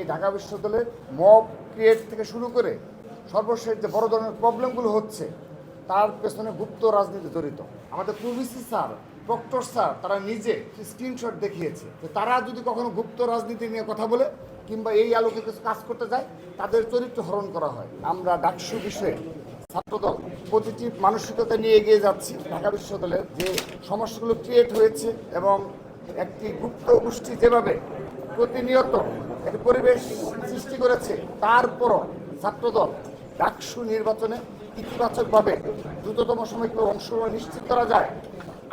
এই ঢাকা বিশ্ববিদ্যালয়ের mob create থেকে শুরু করে সর্বশেষ যে বড় ধরনের প্রবলেমগুলো হচ্ছে তার পেছনে গুপ্ত রাজনীতি জড়িত। আমাদের প্রভিসি স্যার, প্রক্টর স্যার তারা নিজে স্ক্রিনশট দেখিয়েছে যে তারা যদি কখনো গুপ্ত রাজনীতি নিয়ে কথা বলে কিংবা এই আলোকে কিছু কাজ করতে যায় তাদের চরিত্র হরণ করা হয়। আমরা ডাকসু বিষয়ে ছাত্রদল পজিটিভ মানসিকতা নিয়ে এগিয়ে যাচ্ছি। ঢাকা বিশ্ববিদ্যালয়ের যে সমস্যাগুলো ক্রিয়েট হয়েছে এবং একটি গুপ্ত গোষ্ঠী যেভাবে প্রতিনিয়ত একটি পরিবেশ সৃষ্টি করেছে, তারপরও ছাত্রদল ডাকসু নির্বাচনে ইতিবাচকভাবে দ্রুততম সময়ে অংশগ্রহণ নিশ্চিত করা যায়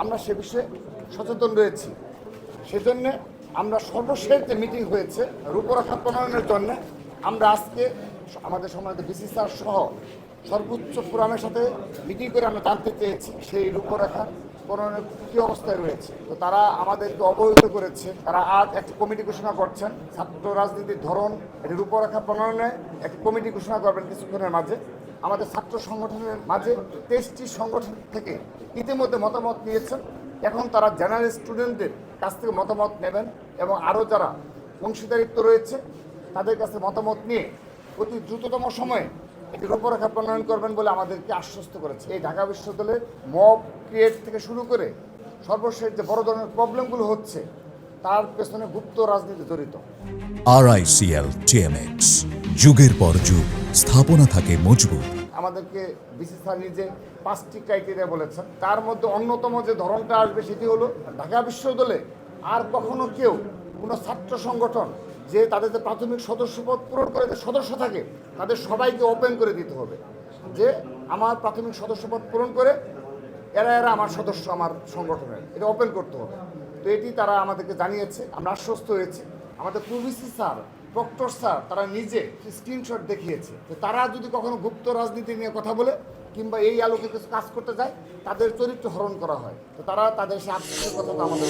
আমরা সে বিষয়ে সচেতন রয়েছি। সেজন্য আমরা সর্বশেষ যে মিটিং হয়েছে রূপরেখা প্রণয়নের জন্য আমরা আজকে আমাদের সম্মানিত ভিসি স্যার সহ সর্বোচ্চ ফোরামের সাথে মিটিং করে আমরা জানতে চেয়েছি সেই রূপরেখা প্রণয়নের কী অবস্থায় রয়েছে। তো তারা আমাদেরকে অবহিত করেছে, তারা আজ একটি কমিটি ঘোষণা করছেন ছাত্র রাজনীতির ধরন এটি রূপরেখা প্রণয়নে একটি কমিটি ঘোষণা করবেন কিছুক্ষণের মাঝে। আমাদের ছাত্র সংগঠনের মাঝে 23টি সংগঠন থেকে ইতিমধ্যে মতামত নিয়েছেন। এখন তারা জেনারেল স্টুডেন্টদের কাছ থেকে মতামত নেবেন এবং আরও যারা অংশীদারিত্ব রয়েছে তাদের কাছে মতামত নিয়ে অতি দ্রুততম সময়ে একটি রূপরেখা প্রণয়ন করবেন বলে আমাদেরকে আশ্বস্ত করেছে। এই ঢাকা বিশ্ববিদ্যালয়ের মব ক্রিয়েট থেকে শুরু করে সর্বশেষ যে বড় ধরনের প্রবলেমগুলো হচ্ছে তার পেছনে গুপ্ত রাজনীতি জড়িত। RICL TMX, যুগের পর যুগ স্থাপনা থাকে মজবুত। আমাদেরকে ভিসি স্যার নিজে 5টি ক্রাইটেরিয়া বলেছেন, তার মধ্যে অন্যতম যে ধরনটা আসবে সেটি হলো ঢাকা বিশ্ববিদ্যালয়ে আর কখনো কেউ কোনো ছাত্র সংগঠন যে তাদের যে প্রাথমিক সদস্যপদ পূরণ করে যে সদস্য থাকে তাদের সবাইকে ওপেন করে দিতে হবে যে আমার প্রাথমিক সদস্যপদ পূরণ করে এরা আমার সদস্য, আমার সংগঠনের, এটা ওপেন করতে হবে। তো এটি তারা আমাদেরকে জানিয়েছে, আমরা আশ্বস্ত হয়েছি। আমাদের প্রভিসি স্যার, প্রক্টর স্যার তারা নিজে স্ক্রিনশট দেখিয়েছে যে তারা যদি কখনো গুপ্ত রাজনীতি নিয়ে কথা বলে কিংবা এই আলোকে কিছু কাজ করতে যায় তাদের চরিত্র হরণ করা হয়। তো তারা তাদের সে আত্মীয় কথা আমাদের